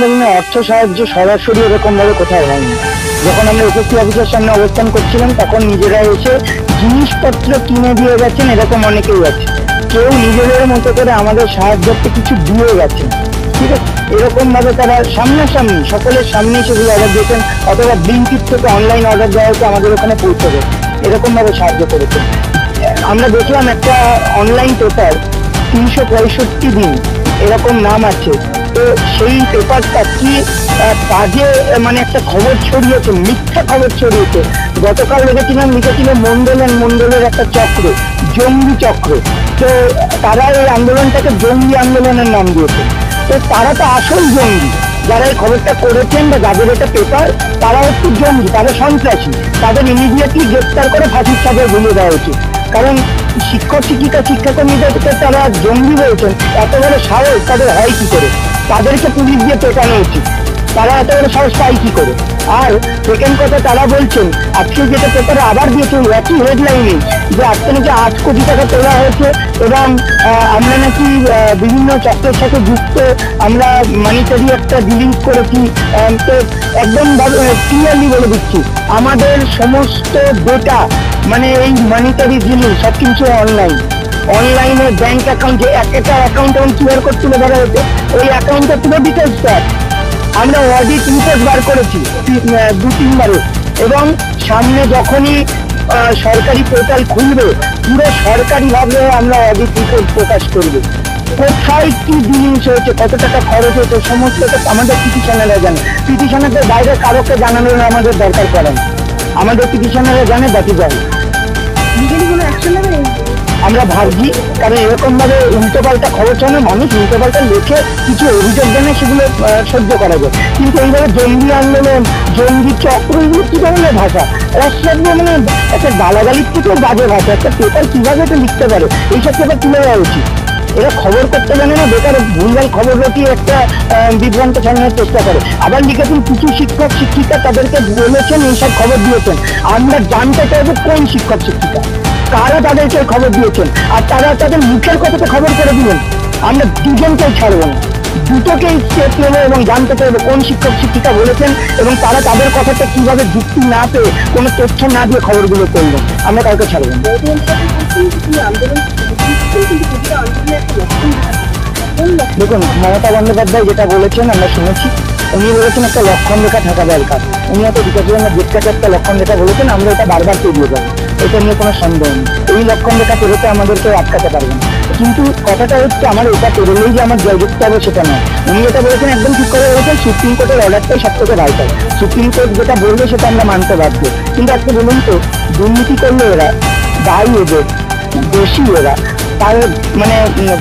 আন্দোলনে অর্থ সাহায্য সরাসরি এরকম ভাবে কোথাও হয়নি। যখন আমরা এসএসসি অফিসের সামনে অবস্থান করছিলাম তখন নিজেরা এসে জিনিসপত্র কিনে দিয়ে গেছেন, এরকম অনেকেই আছে। কেউ নিজেদের মতো করে আমাদের সাহায্যার্থে কিছু দিয়ে গেছেন, ঠিক আছে। এরকম ভাবে তারা সামনাসামনি সকলের সামনে সেগুলো অর্ডার দিয়েছেন, অথবা ব্লিঙ্কিট থেকে অনলাইন অর্ডার দেওয়া হয়েছে আমাদের ওখানে পৌঁছে দেয়, এরকম ভাবে সাহায্য করেছেন। আমরা দেখলাম একটা অনলাইন পেপার 365 দিন এরকম নাম আছে, তো সেই পেপারটা কি কাজে মানে একটা খবর ছড়িয়েছে, মিথ্যা খবর ছড়িয়েছে। গতকাল দেখেছিলাম লিখেছিল মন্ডলের একটা চক্র, জঙ্গি চক্র। তো তারা এই আন্দোলনটাকে জঙ্গি আন্দোলনের নাম দিয়েছে। তো তারা তো আসল জঙ্গি, যারা এই খবরটা করেছেন বা যাদের এটা পেপার, তারা হচ্ছে জঙ্গি, তারা সন্ত্রাসী। তাদের ইমিডিয়েটলি গ্রেপ্তার করে ফাঁসির সাজায় ঝুলিয়ে দেওয়া উচিত। কারণ শিক্ষক শিক্ষিকা শিক্ষাকর্মীদেরকে তারা জঙ্গি বলছেন, এত বড় সাহস তাদের হয় কি করে? তাদেরকে পুলিশ দিয়ে পেটানো উচিত, তারা এত বড় সাহস পায় কি করে? আর সেকেন্ড কথা, তারা বলছেন আজকে যেটা পেপারে আবার দিয়েছে একই হেডলাইনে, যে আজকে নাকি 8 কোটি টাকা তোলা হয়েছে এবং আমরা নাকি বিভিন্ন চক্রের সাথে যুক্ত, আমরা মানিটারি একটা ডিলিংস করেছি। তো একদম ক্লিয়ারলি বলে দিচ্ছি, আমাদের সমস্ত ডেটা মানে এই মানিটারি ডিলিং সব কিছু অনলাইনে ব্যাংক অ্যাকাউন্ট, যে একটা অ্যাকাউন্ট এবং কিউআর কোড তুলে ধরা হয়েছে, ওই অ্যাকাউন্টের পুরো ডিটেলস দেয়। আমরা অডিট রিপোর্ট বার করেছি 2-3 বারে, এবং সামনে যখনই সরকারি পোর্টাল খুলবে পুরো সরকারি ভাবে আমরা অডিট রিপোর্ট প্রকাশ করবো। কোথায় কি ডিলিংস হয়েছে, কত টাকা খরচ হয়েছে, সমস্ত আমাদের পিটিশনাররা জানে। পিটিশনারদের বাইরে কারোকে জানানোর আমাদের দরকার পড়ে না, আমাদের পিটিশনাররা জানে, বাকি জানে। আমরা ভাবছি, কারণ এরকম ভাবে উল্টোপাল্টা খবর ছড়ানো, মানুষ উল্টোপাল্টা লেখে কিছু অভিযোগ জানে, সেগুলো সহ্য করা যায়। কিন্তু এইভাবে জঙ্গি আন্দোলন, জঙ্গি চক্র, এগুলো কি ধরনের ভাষা? অসভ্য, মানে একটা গালাগালির থেকে বাজে ভাষা। একটা পেপার কিভাবে এটা লিখতে পারে? এইসব পেপার তুলে দেওয়া উচিত। এরা খবর করতে জানে না, বেকার ভুলভাল খবর রটিয়ে একটা বিভ্রান্ত ছড়ানোর চেষ্টা করে। আবার লিখেছেন কিছু শিক্ষক শিক্ষিকা তাদেরকে বলেছেন, এইসব খবর দিয়েছেন। আমরা জানতে চাইবো কোন শিক্ষক শিক্ষিকা, কারা তাদেরকে খবর দিয়েছেন, আর তারা তাদের মুখের কথাতে খবর করে দিলেন। আমরা দুজনকেই ছাড়বো না, দুটোকেই স্টেপ নেবো এবং জানতে চাইবো কোন শিক্ষক শিক্ষিকা বলেছেন এবং তারা তাদের কথাটা কিভাবে যুক্তি না পেয়ে, কোনো তথ্য না দিয়ে খবরগুলো করলেন। আমরা কাউকে ছাড়বো না। দেখুন, মমতা বন্দ্যোপাধ্যায় যেটা বলেছেন আমরা শুনেছি, উনি বলেছেন একটা লক্ষণ রেখা থাকা দরকার। উনি হয়তো বিকাশের জন্য গেটটাকে একটা লক্ষণ রেখা বলেছেন, আমরা এটা বারবার পেরিয়ে যাবো, এটা নিয়ে কোনো সন্দেহ নেই। এই লক্ষণ রেখা পেরোতে আমাদেরকে আটকাতে পারবে না। কিন্তু কথাটা হচ্ছে, আমার এটা পেরোলেই যে আমার জয়যুক্ত হবে সেটা নয়। উনি যেটা বলেছেন একদম ঠিক করে বলেছেন, সুপ্রিম কোর্টের অর্ডারটাই সব থেকে ভাইটাল। সুপ্রিম কোর্ট যেটা বলবে সেটা আমরা মানতে বাধ্য। কিন্তু আজকে বলুন তো, দুর্নীতি করলে এরা, দায়ী এদের, দোষী এরা, তার মানে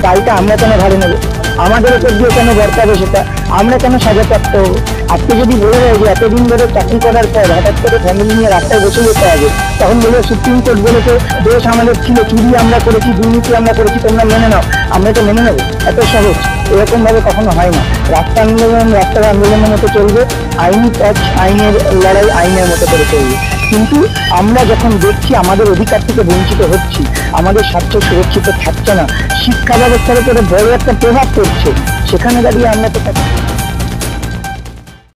দায়টা আমরা কেন ঘাড়ে নেবো? আমাদের উপর দিয়ে কেন বর্তাবে সেটা? আমরা কেন সাজাপ্রাপ্ত হবো? আজকে যদি বলে দেয় যে এতদিন ধরে চাকরি করার পর হঠাৎ করে ফ্যামিলি নিয়ে রাস্তায় বসে যেতে হবে, তখন বলবে সুপ্রিম কোর্ট বলেছে দোষ আমাদের ছিল, চুরি আমরা করেছি, দুর্নীতি আমরা করেছি, তোমরা মেনে নাও। আমরা তো মেনে নেবো? এত সহজ? এরকম ভাবে কখনো হয় না। রাস্তার আন্দোলনের মতো চলবে, আইনি কাজ, আইনের লড়াই আইনের মতো করে চলবে। কিন্তু আমরা যখন দেখছি আমাদের অধিকার থেকে বঞ্চিত হচ্ছি, আমাদের স্বার্থ সুরক্ষিত থাকছে না, শিক্ষা ব্যবস্থার উপরে বড় একটা প্রভাব পড়ছে, সেখানে দাঁড়িয়ে আমরা তো